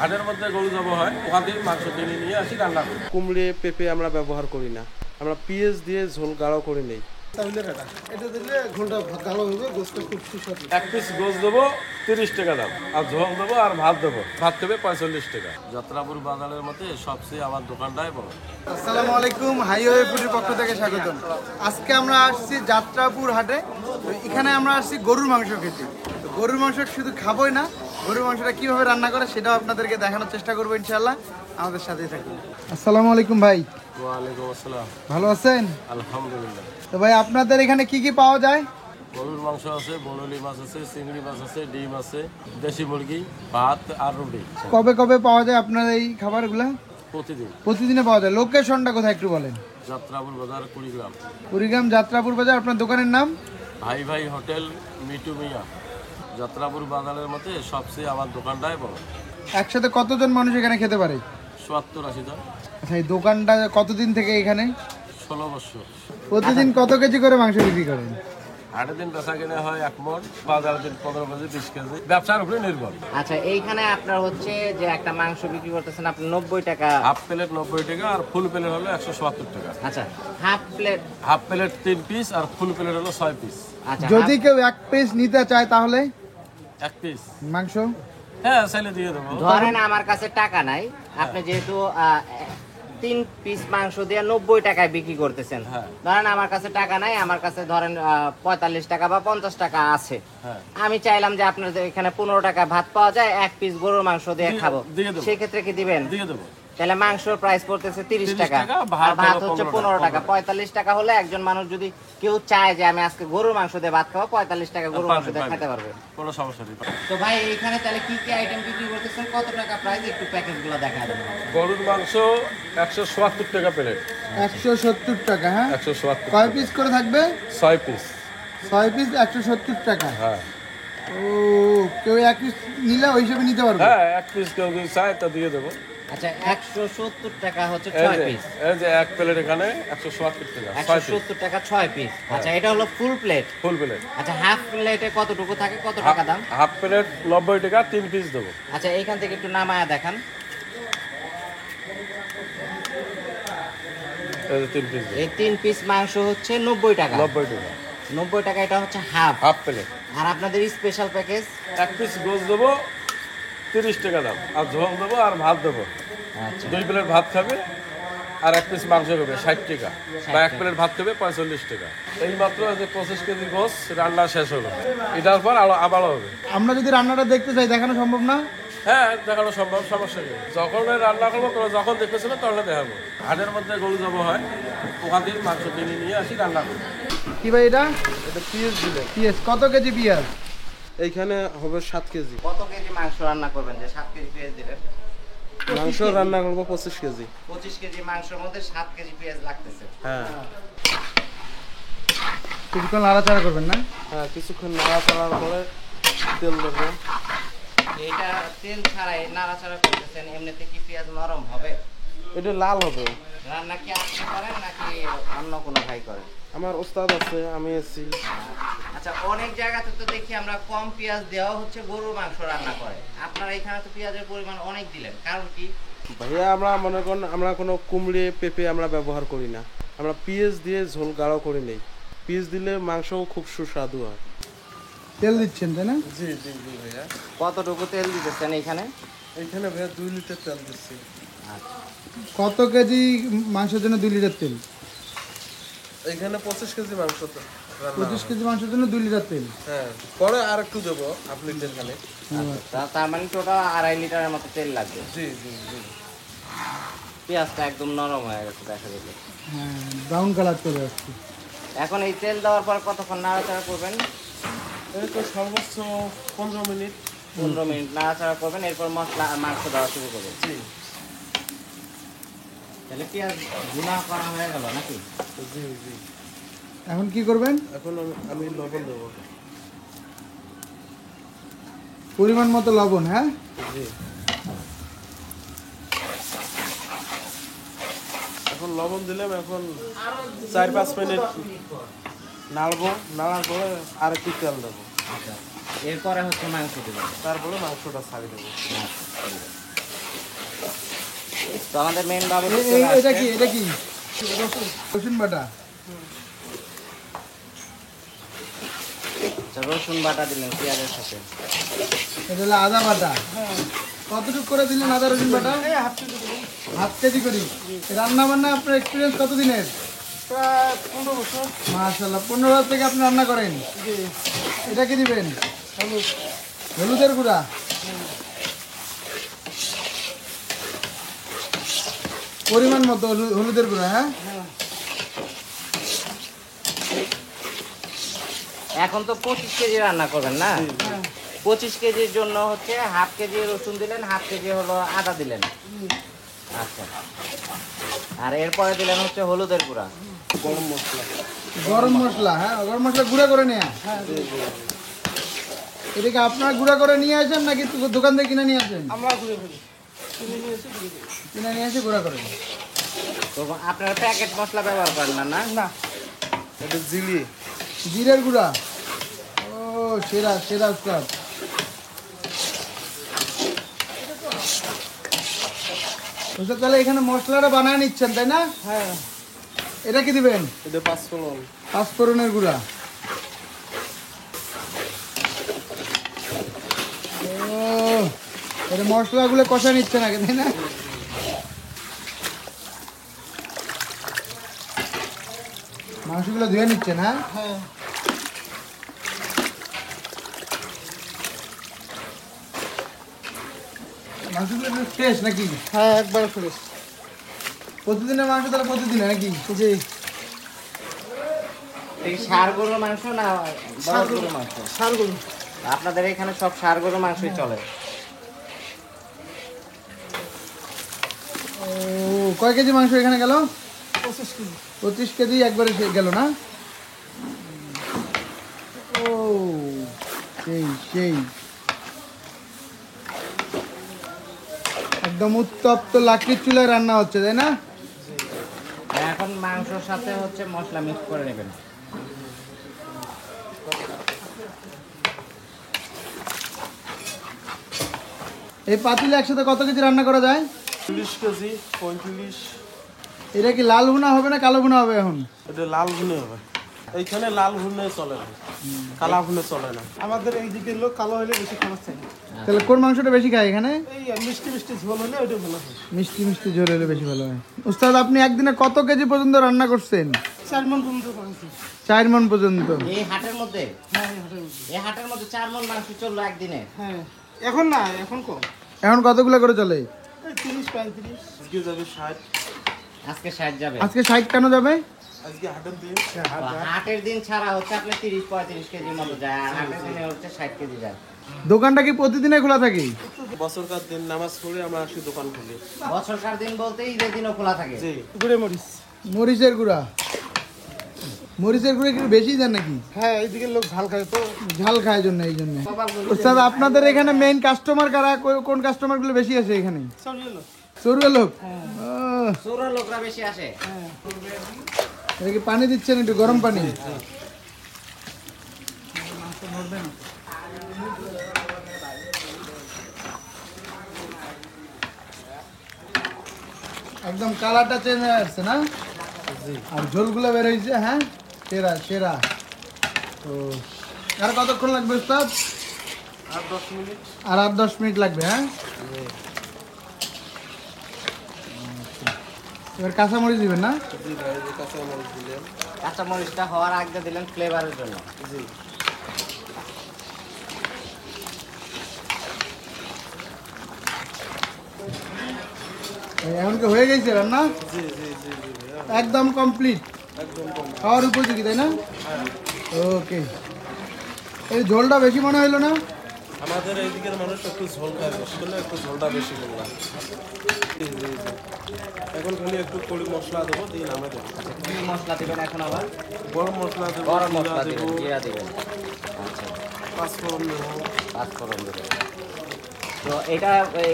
হাটের মধ্যে গরু জবাই হয়, ওখান থেকে মাংস কিনে নিয়ে আসি রান্না করি। কুমড়ে পেঁপে আমরা ব্যবহার করি না, আমরা পেঁয়াজ দিয়ে ঝোল গাঢ় করে নেই। এক পিস গোস দেবো 30 টাকা দাম, আর ঝোল দেবো আর ভাত দেবো, ভাত দেবে 45 টাকা। যাত্রাপুর বাজারের মধ্যে সবচেয়ে আমার দোকানটাই বড়। আসসালামু আলাইকুম, হাইওয়ে ফুডের পক্ষ থেকে স্বাগতম। আজকে আমরা আসছি যাত্রাপুর হাটে। তো এখানে আমরা আসছি গরুর মাংস খেতে। তো গরুর মাংস শুধু খাবোই না, গরুর মাংসটা কিভাবে রান্না করে সেটাও আপনাদেরকে দেখানোর চেষ্টা করবো ইনশাআল্লাহ। আমাদের সাথেই থাকুন। আসসালামু আলাইকুম ভাই। ওয়ালাইকুম আসসালাম। ভালো আছেন? আলহামদুলিল্লাহ। তো ভাই আপনাদের এখানে কি কি পাওয়া যায়? গরুর মাংস আছে, বরলি মাছ আছে, চিংড়ি মাছ আছে, ডিম আছে, দেশি মুরগি, ভাত আর রুটি। কবে কবে পাওয়া যায় আপনার এই খাবারগুলো? প্রতিদিন। প্রতিদিনে পাওয়া যায়। লোকেশনটা কোথায় একটু বলেন? যাত্রাপুর বাজার কুড়িগ্রাম। কুড়িগ্রাম যাত্রাপুর বাজার। আপনার দোকানের নাম? ভাই ভাই হোটেল, মিটু মিয়া। যাত্রাপুর বাজারের মধ্যে সবচেয়ে আমার দোকানটাই বড়। একসাথে কতজন মানুষ এখানে খেতে পারে? 70-80 জন। আচ্ছা, এই দোকানটা কতদিন থেকে এখানে? 16 বছর। প্রতিদিন কত কেজি করে মাংস বিক্রি করেন? হাটের দিন বেচা কিনে হয় 1 মণ, বাজারের দিন 15 কেজি 20 কেজি, ব্যবসার উপরে নির্ভর। আচ্ছা, এইখানে আপনার হচ্ছে যে একটা মাংস বিক্রি করতেছেন আপনি 90 টাকা। হাফ প্লেট 90 টাকা আর ফুল প্লেট হলো 170 টাকা। আচ্ছা, half plate. Half plate 3 piece আর ফুল প্লেট হলো 6 পিস। আচ্ছা, যদি কেউ এক পিস নিতে চায় তাহলে 1 পিস মাংস? হ্যাঁ, চাইলে দিয়ে দেবো। ধরেন আমার কাছে টাকা নাই, আপনি যেহেতু 3 পিস মাংস দিয়ে 90 টাকায় বিক্রি করতেছেন। হ্যাঁ। ধরেন আমার কাছে টাকা নাই, আমার কাছে ধরেন 45 টাকা বা 50 টাকা আছে। হ্যাঁ। আমি চাইলাম যে আপনার এখানে 15 টাকা ভাত পাওয়া যায়, এক পিস গরুর মাংস দিয়ে খাবো, দিয়ে দেবো। সেই ক্ষেত্রে কি দিবেন? দিয়ে দেবো। তাহলে মাংসর প্রাইস পড়তেছে 30 টাকা, টাকা, আর ভাত হলো হচ্ছে 15 15 টাকা। 45 টাকা হলে একজন মানুষ যদি কেউ চায় যে আমি আজকে গরুর মাংস দিয়ে ভাত খাবো, 45 টাকা গরুর মাংস দিয়ে খেতে পারবে। কোনো সমস্যা নেই। তো ভাই এখানে তাহলে কি কি আইটেম বিক্রি করতেছেন, কত টাকা প্রাইস, একটু প্যাকেজগুলো দেখা দেবেন। গরুর মাংস 170 টাকা প্লেট। 170 টাকা। হ্যাঁ, 170। কয় পিস করে থাকবে? 6 পিস। 6 পিস 170 টাকা। হ্যাঁ। ও, কেউ এক পিস নিলে ওই হিসেবে নিতে পারবে? হ্যাঁ, 1 পিস কেউ যদি চায় তা দিয়ে দেবো। আচ্ছা, 170 টাকা হচ্ছে এই 6 যে পিস। এই যে এক প্লেট এখানে 170 টাকা 6 পিস। 170 টাকা 6 পিস। আচ্ছা, এটা হলো ফুল প্লেট। Full plate. আচ্ছা, হাফ প্লেটে কতটুকু থাকে, কত টাকা দাম? হাফ প্লেট 90 টাকা 3 পিস দেবো। আচ্ছা, এইখান থেকে একটু নামায়া দেখান। এই যে 3 পিস দেবো। এই 3 পিস মাংস হচ্ছে 90 টাকা। 90 টাকা 90 টাকা, এটা হচ্ছে হাফ। Half plate. আর আপনাদের স্পেশাল প্যাকেজ? 1 পিস গোস দেবো 30 টাকা দাম, আর ঝোল দেবো আর ভাত দেবো। আচ্ছা, 2 প্লেট ভাত খাবে আর 1 পিস মাংস খাবে 60 টাকা, বা 1 প্লেট ভাত খাবে 45 টাকা। এই মাত্র যে 25 কেজি গোস রান্না শেষ হলো, এটার পর আবার হবে। আমরা যদি রান্নাটা দেখতে চাই, দেখানো সম্ভব না? হ্যাঁ, দেখানো সম্ভব, সমস্যা নেই। যখন রান্না করবো তোরা যখন দেখতেছিল তখন দেখাবো। হাটের মধ্যে গরু জবাই হয়, ওখান থেকে মাংস কিনে নিয়ে আসি রান্না করি। কি ভাই এটা? এটা পিস দিলে পিঁয়াজ কত কেজি পেঁয়াজ? এইখানে হবে 7 কেজি কত কেজি মাংস রান্না করবেন যে 7 কেজি পেঁয়াজ দিলেন? মাংস রান্না করবো 25 কেজি। 25 কেজি মাংসের মধ্যে 7 কেজি পেঁয়াজ লাগতেছে। হ্যাঁ কিছুক্ষণ নাড়াচাড়া করবেন না? হ্যাঁ, কিছুক্ষণ নাড়াচাড়ার পরে তেল দেবো। এটা তেল ছাড়াই নাড়াচাড়া করতেছেন, এমনিতে কি পেঁয়াজ নরম হবে? এটা লাল হবে। রান্না কি আপনি করেন নাকি অন্য কোনো ভাই করেন? আমার ওস্তাদ আছে, আমি আছি। আচ্ছা, অনেক জায়গাতে তো দেখি আমরা কম পেঁয়াজ দেওয়া হচ্ছে গরুর মাংস রান্না করে, আপনারা এখানে তো পেঁয়াজের পরিমাণ অনেক দিলেন, কারণ কি? ভাইয়া, আমরা মনে করেন আমরা কোনো কুমড়ে পেঁপে আমরা ব্যবহার করি না, আমরা পেঁয়াজ দিয়ে ঝোল গাঢ় করে নেই। পেঁয়াজ দিলে মাংসও খুব সুস্বাদু হয়। তেল দিচ্ছেন তাই না? জি জি জি ভাইয়া। কতটুকু তেল দিতেছেন এইখানে? এইখানে ভাইয়া 2 লিটার তেল দিচ্ছি। আচ্ছা, কত কেজি মাংসের জন্য 2 লিটার তেল? এইখানে 25 কেজি মাংস তো 25 কেজি মাংসের জন্য 2 লিটার তেল। হ্যাঁ, পরে আর একটু দেবো আপনি তেল খানে। তার মানে টোটাল 2.5 লিটারের মতো তেল লাগবে। জি জি জি। পেঁয়াজটা একদম নরম হয়ে গেছে দেখা যাবে। হ্যাঁ, ব্রাউন কালার চলে আসছে। এখন এই তেল দেওয়ার পর কতক্ষণ নাড়াচাড়া করবেন? এই তো সর্বোচ্চ 15 মিনিট। 15 মিনিট নাড়াচাড়া করবেন, এরপর মশলা আর মাংস দেওয়া শুরু করবেন। জি তাহলে পেঁয়াজ গুনা করা হয়ে গেল নাকি? জি জি। এখন কি করবেন? এখন আমি লবণ দেবো। পরিমাণ মতো লবণ। হ্যাঁ, জি। এখন লবণ দিলাম, এখন 4-5 মিনিট নাড়বো, নাড়ার পরে আর একটু তেল দেবো। আচ্ছা, এরপরে হচ্ছে মাংস দেবেন, তারপরে মাংসটা ছাড়ি দেবো। তো আমাদের মেন বাবু এটা কি রসুন বাটা। রসুন বাটা দিলেন পেঁয়াজের সাথে। এটা হলো আদা বাটা। কতটুকু করে দিলেন আদা রসুন বাটা? হাফ কেজি করি। রান্না বান্না আপনার এক্সপিরিয়েন্স কত দিনের? প্রায় 15 বছর। মাশাআল্লাহ, 15 বছর থেকে আপনি রান্না করেন। এটা কি দিবেন? হলুদের গুঁড়া। পরিমাণ মতো হলুদের গুঁড়া। হ্যাঁ, এখন তো 25 কেজি রান্না করবেন না? 25 কেজির জন্য হচ্ছে হাফ কেজি রসুন দিলেন, হাফ কেজি হলো আদা দিলেন। আচ্ছা, আর এরপরে দিলেন হচ্ছে হলুদের গুঁড়া, গরম মশলা। হ্যাঁ, গরম মশলা গুঁড়া করে নেয়া। এটাকে আপনারা গুঁড়া করে নিয়ে আসেন নাকি দোকান থেকে কিনে নিয়ে আসেন? আমরা ঘুরে ফেলি, কিনে নিয়ে এসে গুঁড়া করেন। তো আপনারা প্যাকেট মশলা ব্যবহার করেন না? না, এটা জিরের গুঁড়া। ও সেরা সেরা উস্তাদ। উস্তাদ তাহলে এখানে মশলাটা বানায় নিচ্ছেন তাই না? হ্যাঁ। এটা কি দিবেন? এটা পাঁচফোড়ন। পাঁচফোড়নের গুঁড়া। ও, এটা মশলাগুলো কষা নিচ্ছেন আগে তাই না? মাংসগুলো ধুয়ে নিচ্ছেন। হ্যাঁ, হ্যাঁ। মাংসগুলো ফ্রেশ নাকি? হ্যাঁ, একবার ফ্রেশ। প্রতিদিনের মাংস তাহলে প্রতিদিন নাকি? জি। এই ষাঁড় গরুর মাংস না বড় গরুর মাংস? ষাঁড় গরু। আপনাদের এখানে সব ষাঁড় গরুর মাংসই চলে। ও, কয় কেজি মাংস এখানে গেল? 25 কেজি। 25 কেজি একবারে গেল না? ও সেই সেই একদম উত্তপ্ত লাকড়ির চুলায় রান্না হচ্ছে তাই না? এখন মাংসর সাথে হচ্ছে মশলা মিক্স করে নেবেন। এই পাতিলে একসাথে কত কেজি রান্না করা যায়? 30 কেজি 35। এটা কি লাল ভুনা হবে না কালো ভুনা হবে এখন? এটা লাল ভুনে হবে। এইখানে লাল ভুনে চলে না, কালা ভুনে চলে না। আমাদের এই দিকের লোক কালো হলে বেশি খাবার চাই। তাহলে কোন মাংসটা বেশি খায় এখানে? এই মিষ্টি মিষ্টি ঝোল হলে ওইটা ভালো হয়। মিষ্টি মিষ্টি ঝোল হলে বেশি ভালো হয়। উস্তাদ আপনি একদিনে কত কেজি পর্যন্ত রান্না করছেন? 4 মণ পর্যন্ত করেছি। 4 মণ পর্যন্ত। এই হাটের মধ্যে হ্যাঁ, এই হাটের মধ্যে। এই হাটের মধ্যে 4 মণ মাংস চললো একদিনে? হ্যাঁ, এখন না, এখন কম। এখন কতগুলো করে চলে? এই 30-35। আজকে যাবে 60। আজকে 60 যাবে। আজকে 60 কেন যাবে? আজকে হাটের দিন। হাটের দিন ছাড়া হচ্ছে আপনি 30-35 কেজির মতো যায়, আর হাটের দিনে হচ্ছে 60 কেজি যায়। দোকানটা কি প্রতিদিনে খোলা থাকে? বছরকার দিন নামাজ পড়ে আমরা আসি দোকান খুলি। বছরকার দিন বলতে ঈদের দিনও খোলা থাকে। জি। গুঁড়ে মরিচ। মরিচের গুঁড়া। মরিচের গুঁড়া একটু বেশি দেন নাকি? হ্যাঁ, এই দিকের লোক ঝাল খায় তো। ঝাল খায় জন্য এই জন্য। উস্তাদ আপনাদের এখানে মেইন কাস্টমার কারা? কোন কাস্টমার গুলো বেশি আছে এখানে? সবই লোক। চোরুয়া লোক। চোরা লোকরা বেশি আসে। এটা কি পানি দিচ্ছেন একটু গরম পানি? একদম কালারটা চেঞ্জ হয়ে আসছে না? আর ঝোলগুলো বের হয়েছে। হ্যাঁ, সেরা সেরা। তো আর কতক্ষণ লাগবে উস্তাদ? আর 10 মিনিট। আর 8-10 মিনিট লাগবে। হ্যাঁ, এবার কাঁচামরিচ দিবেন না? জি ভাই, এই কাঁচা মরিচ দিলেন। কাঁচা মরিচটা হওয়ার আগে দিলেন ফ্লেভারের জন্য। জি। এখন কি হয়ে গেছে রান্না? জি জি জি জি ভাই, একদম কমপ্লিট, একদম কম। খাওয়ার উপযোগী তাই না? ওকে। এই ঝোলটা বেশি মনে হইলো না? আমাদের এইদিকের মানুষ একটু ঝোল খায় বেশি, করলে একটু ঝোলটা বেশি করলাম। জি জি জি। এখন খালি একটু কড়ি মশলা দেবো, দিয়ে নামে দেবো। কি মশলা দিবেন এখন আবার? গরম মশলা দেবো, গরম জিরা মশলা দেবো, দিবেন, জিরা দিবেন। আচ্ছা, পাঁচফোড়ন দেবো। পাঁচফোড়ন দিবেন। তো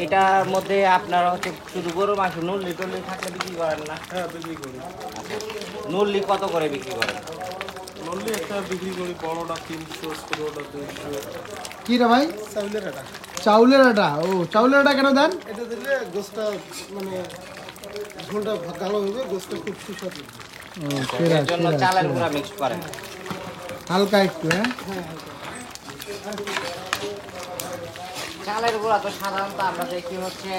এটার মধ্যে আপনারা হচ্ছে শুধু গরু মাংস নুল্লি টুল্লি থাকলে বিক্রি করেন না? হ্যাঁ, বিক্রি করি। নুল্লি কত করে বিক্রি করেন? নলি একটা বিক্রি করি, বড়টা 300, ছোটটা 200। কি রে ভাই? চাউলের আটা। চাউলের আটা। ও, চাউলের আটা কেন দেন? এটা দিলে গোসটা মানে ঝোলটা গাঢ় হবে, গোস্ত খুব সুস্বাদু। এর জন্য চালের গুঁড়া মিক্স করেন হালকা একটু, হ্যাঁ। চালের গুঁড়া তো সাধারণত আমরা দেখি হচ্ছে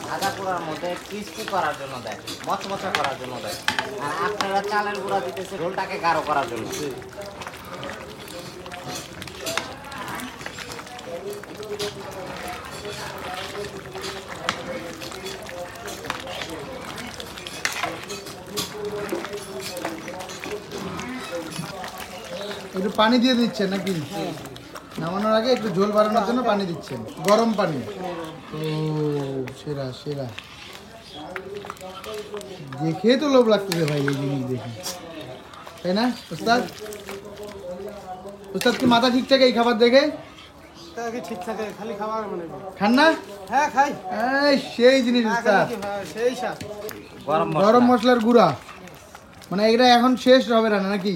ভাজা গুঁড়ার মধ্যে ক্রিস্পি করার জন্য দেয়, মচমচা করার জন্য দেয়, আর আপনারা চালের গুঁড়া দিতেছে ঝোলটাকে গাঢ় করার জন্য। একটু পানি দিয়ে দিচ্ছেন নাকি? নামানোর আগে একটু ঝোল বাড়ানোর জন্য পানি দিচ্ছেন, গরম পানি। ও সেরা সেরা, দেখে তো লোভ লাগতেছে ভাই এই জিনিস দেখে, তাই না উস্তাদ? উস্তাদ কি মাথা ঠিক থাকে এই খাবার দেখে? তাকে ঠিক থাকে, খালি খাবার মানে খান না? হ্যাঁ খাই। এই সেই জিনিস উস্তাদ, সেই স্বাদ। গরম মশলার গুঁড়া, মানে এটা এখন শেষ হবে না নাকি?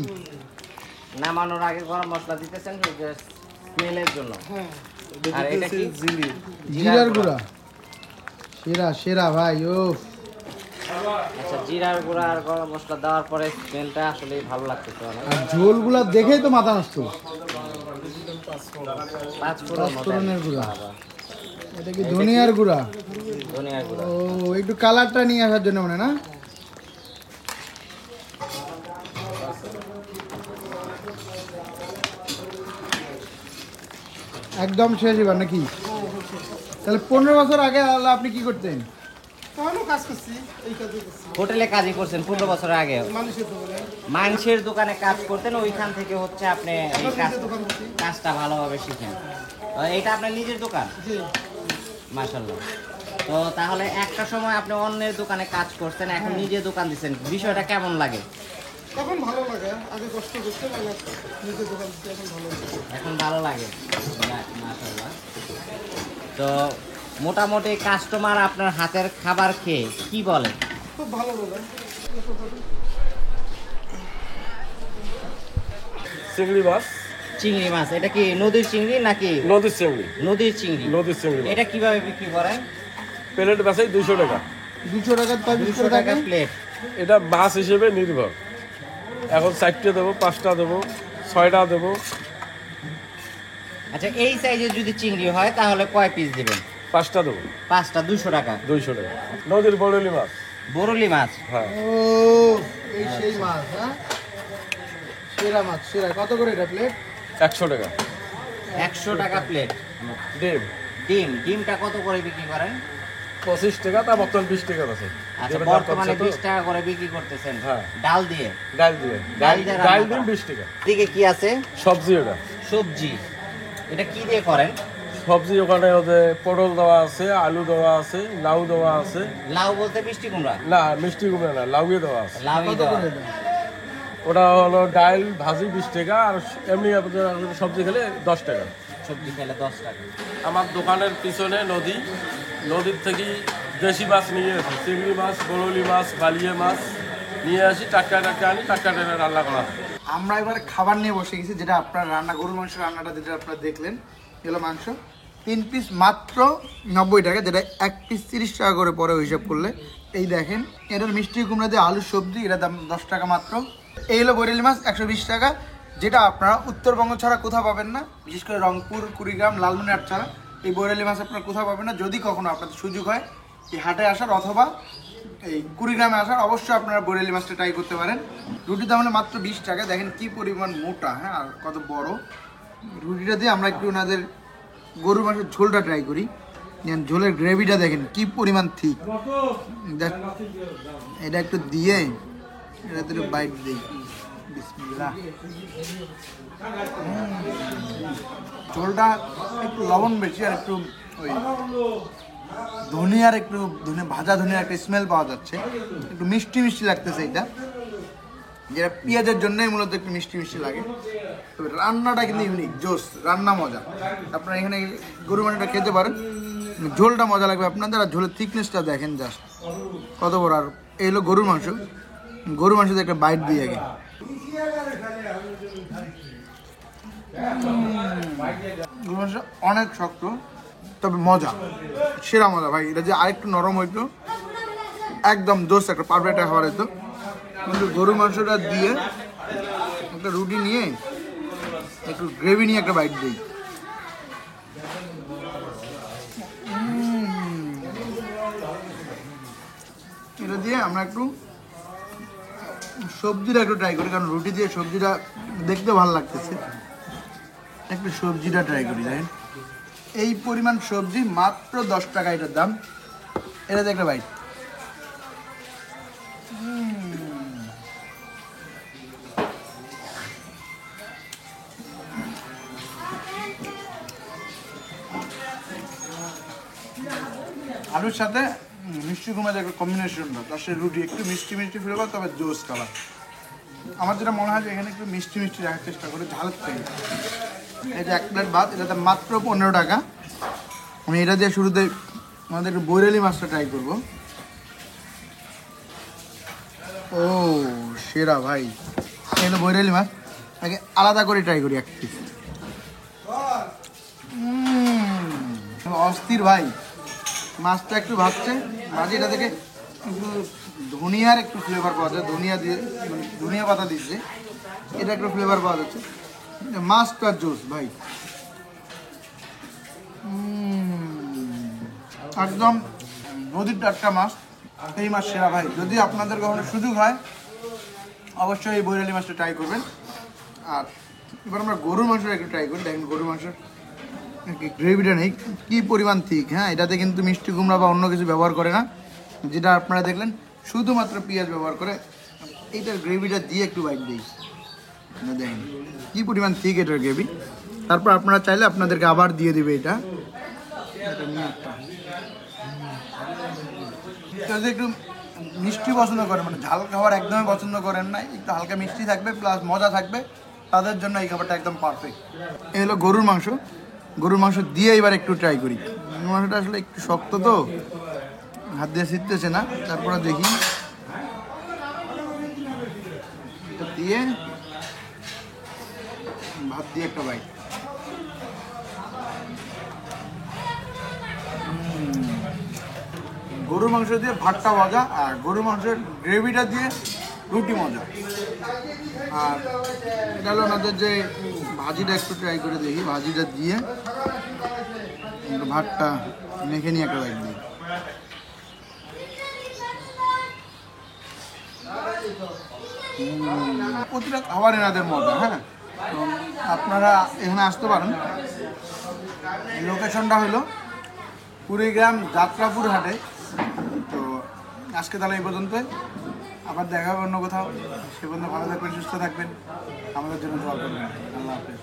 নামানোর আগে গরম মশলা দিতেছেন স্মেলের জন্য। আর এটা কি জিরার গুঁড়া, সেরা সেরা ভাই। ও আচ্ছা, জিরার গুঁড়া আর গরম মশলা দেওয়ার পরে স্মেলটা আসলে ভালো লাগতেছে অনেক। আর ঝোলগুলা দেখেই তো মাথা নষ্ট। পাঁচফোড়নের গুঁড়া, এটা কি ধনিয়ার গুঁড়া? ধনিয়ার গুঁড়া। ও একটু কালারটা নিয়ে আসার জন্য মনে না? একদম শেষ এবার নাকি? তাহলে 15 বছর আগে আপনি কি করতেন? তখনও কাজ করছি, এই কাজে করছি। হোটেলে কাজই করছেন 15 বছর আগে? মানুষের দোকানে। মানুষের দোকানে কাজ করতেন, ওইখান থেকে হচ্ছে আপনি এই দোকান করছি। কাজটা ভালোভাবে শিখেন। তো এটা আপনার নিজের দোকান? জি। মাশাআল্লাহ। তো তাহলে একটা সময় আপনি অন্যের দোকানে কাজ করতেন, এখন নিজে দোকান দিচ্ছেন, বিষয়টা কেমন লাগে? তখন ভালো লাগে, আগে কষ্ট করতে লাগে, নিজের দোকান দিতে এখন ভালো লাগে। এখন ভালো লাগে, মাশাআল্লাহ। তো মোটামুটি কাস্টমার আপনার হাতের খাবার খেয়ে কি বলে? খুব ভালো বলে। চিংড়ি মাছ, চিংড়ি মাছ, এটা কি নদীর চিংড়ি নাকি? নদীর চিংড়ি, নদীর চিংড়ি। নদীর চিংড়ি মাছ। এটা কিভাবে বিক্রি করেন? প্লেট বেচাই 200 টাকা। 200 টাকা, 200 টাকা প্লেট। এটা মাছ হিসেবে নির্ভর, এখন 4টে দেবো, 5টা দেবো, 6টা দেবো। আচ্ছা, এই সাইজের যদি চিংড়ি হয় তাহলে কয় পিস দিবেন? 5টা দেবো, 5টা 200 টাকা। 200 টাকা। নদীর বড়লি মাছ। বরলি মাছ। হ্যাঁ, ও এই সেই মাছ, হ্যাঁ সেরা মাছ, সেরা। কত করে এটা প্লেট? 100 টাকা। 100 টাকা প্লেট। ডিম, ডিমটা কত করে বিক্রি করেন? 25 টাকা, তা বর্তমান 20 টাকা আছে। আচ্ছা, বর্তমানে 20 টাকা করে বিক্রি করতেছেন। হ্যাঁ। ডাল দিয়ে? ডাল দিয়ে, ডাল দিয়ে ডাল রান্না দিন করা। 20 টাকা। দিকে কি আছে? সবজি, ওটা সবজি। এটা কি দিয়ে করেন? সবজি ওখানে ওদের পটল দেওয়া আছে, আলু দেওয়া আছে, লাউ দেওয়া আছে। লাউ বলতে মিষ্টি কুমড়া? না, মিষ্টি কুমড়া না, লাউয়ে দেওয়া আছে। লাউই কত দেওয়া। করে এটা? ওটা হলো ডাল ভাজি 20 টাকা, আর এমনি আপনার সবজি খেলে 10 টাকা। সবজি খেলে 10 টাকা। আমার দোকানের পিছনে নদী, নদীর থেকে দেশি মাছ নিয়ে আসি, চিংড়ি মাছ, বড়লি মাছ, বালিয়ে মাছ নিয়ে আসি, টাটকা টাটকা আনি, টাটকা টাটকা রান্না করা হয়। আমরা এবার খাবার নিয়ে বসে গেছি, যেটা আপনার রান্না, গরুর মাংস রান্নাটা যেটা আপনারা দেখলেন, এগুলো মাংস 3 পিস মাত্র 90 টাকা, যেটা 1 পিস 30 টাকা করে পরে হিসাব করলে। এই দেখেন, এটার মিষ্টি কুমড়া দিয়ে আলুর সবজি, এটার দাম 10 টাকা মাত্র। এই হলো বরেলি মাছ 120 টাকা, যেটা আপনারা উত্তরবঙ্গ ছাড়া কোথাও পাবেন না, বিশেষ করে রংপুর, কুড়িগ্রাম, লালমনিরহাট ছাড়া এই বরেলি মাছ আপনারা কোথাও পাবেন না। যদি কখনো আপনাদের সুযোগ হয় এই হাটে আসার অথবা এই কুড়িগ্রামে আসার, অবশ্যই আপনারা বরেলি মাছটা ট্রাই করতে পারেন। রুটির দাম হলো মাত্র 20 টাকা। দেখেন কি পরিমাণ মোটা, হ্যাঁ, আর কত বড় রুটিটা দিয়ে আমরা একটু ওনাদের গরুর মাংসের ঝোলটা ট্রাই করি। ঝোলের গ্রেভিটা দেখেন কি পরিমাণ থিক। এটা একটু দিয়ে এটাতে একটু বাইট দিই। বিসমিল্লাহ। ঝোলটা একটু লবণ বেশি, আর একটু ওই ধনিয়ার, একটু ভাজা ধনিয়ার একটা স্মেল পাওয়া যাচ্ছে, একটু মিষ্টি মিষ্টি লাগতেছে এটা, যেটা পেঁয়াজের জন্যই মূলত একটু মিষ্টি মিষ্টি লাগে। তবে রান্নাটা কিন্তু ইউনিক, জোস, রান্না মজা। আপনারা এখানে গরু মাংসটা খেতে পারেন, ঝোলটা মজা লাগবে আপনাদের। আর ঝোলের থিকনেসটা দেখেন জাস্ট কত বড়। আর এই হলো গরুর মাংস, গরুর মাংসতে একটা বাইট দিয়ে আগে। গরুর মাংস অনেক শক্ত, তবে মজা, সেরা মজা ভাই। এটা যে আরেকটু নরম হইতো একদম জোস একটা পারফেক্ট খাবার হতো। কিন্তু গরু মাংসটা দিয়ে একটা রুটি নিয়ে একটু গ্রেভি নিয়ে একটা বাইট দিই। এটা দিয়ে আমরা একটু সবজিটা একটু ট্রাই করি, কারণ রুটি দিয়ে সবজিটা দেখতে ভালো লাগতেছে। একটু সবজিটা ট্রাই করি। দেখেন এই পরিমাণ সবজি মাত্র 10 টাকা এটার দাম। এটাতে একটা বাইট। আলুর সাথে মিষ্টি কুমড়ার একটা কম্বিনেশনটা, তার সাথে রুটি একটু মিষ্টি মিষ্টি ফ্লেভার, তবে জোস কালার। আমার যেটা মনে হয় যে এখানে একটু মিষ্টি মিষ্টি রাখার চেষ্টা করে, ঝাল থেকে। এই যে 1 প্লেট ভাত, এটাতে মাত্র 15 টাকা। আমি এটা দিয়ে শুরুতে আমাদের একটু বৈরালি মাছটা ট্রাই করবো। ও সেরা ভাই, এগুলো বৈরালি মাছ। আগে আলাদা করে ট্রাই করি এক পিস। অস্থির ভাই, মাছটা একটু ভাজছে, মাঝে এটা থেকে একটু ধনিয়ার একটু ফ্লেভার পাওয়া যায়, ধনিয়া দিয়ে মানে ধনিয়া পাতা দিচ্ছে, এটা একটু ফ্লেভার পাওয়া যাচ্ছে। মাছটা জুস ভাই, একদম নদীর টাটকা মাছ। এই মাছ সেরা ভাই। যদি আপনাদের কখনো সুযোগ হয় অবশ্যই এই বৈরালি মাছটা ট্রাই করবেন। আর এবার আমরা গরুর মাংসটা একটু ট্রাই করি। দেখেন গরুর মাংসের গ্রেভিটা নেই কি পরিমাণ ঠিক। হ্যাঁ, এটাতে কিন্তু মিষ্টি কুমড়া বা অন্য কিছু ব্যবহার করে না, যেটা আপনারা দেখলেন শুধুমাত্র পেঁয়াজ ব্যবহার করে। এইটার গ্রেভিটা দিয়ে একটু বাইট দিই, দেখেন কি পরিমাণ ঠিক এটার গ্রেভি। তারপর আপনারা চাইলে আপনাদেরকে আবার দিয়ে দিবে এটা নিয়ে একটা। যদি একটু মিষ্টি পছন্দ করেন, মানে ঝাল খাবার একদমই পছন্দ করেন না, একটু হালকা মিষ্টি থাকবে প্লাস মজা থাকবে, তাদের জন্য এই খাবারটা একদম পারফেক্ট। এই হলো গরুর মাংস। গরুর মাংস দিয়ে এবার একটু ট্রাই করি। গরুর মাংসটা আসলে একটু শক্ত তো, হাত দিয়ে ছিটতেছে না। তারপরে দেখি দিয়ে ভাত দিয়ে একটা বাইট। গরুর মাংস দিয়ে ভাতটা মজা, আর গরুর মাংসের গ্রেভিটা দিয়ে রুটি মজা। আর এটা হলো আমাদের যে ভাজিটা, একটু ট্রাই করে দেখি। ভাজিটা দিয়ে ভাতটা মেখে নিয়ে একটা বাইট দিই। প্রতিটা খাবার এনাদের মজা। হ্যাঁ, তো আপনারা এখানে আসতে পারেন। লোকেশনটা হলো কুড়িগ্রাম যাত্রাপুর হাটে। তো আজকে তাহলে এই পর্যন্তই, আবার দেখা হবে অন্য কোথাও। সে পর্যন্ত ভালো থাকবেন, সুস্থ থাকবেন, আমাদের জন্য দোয়া করবেন। আল্লাহ হাফেজ।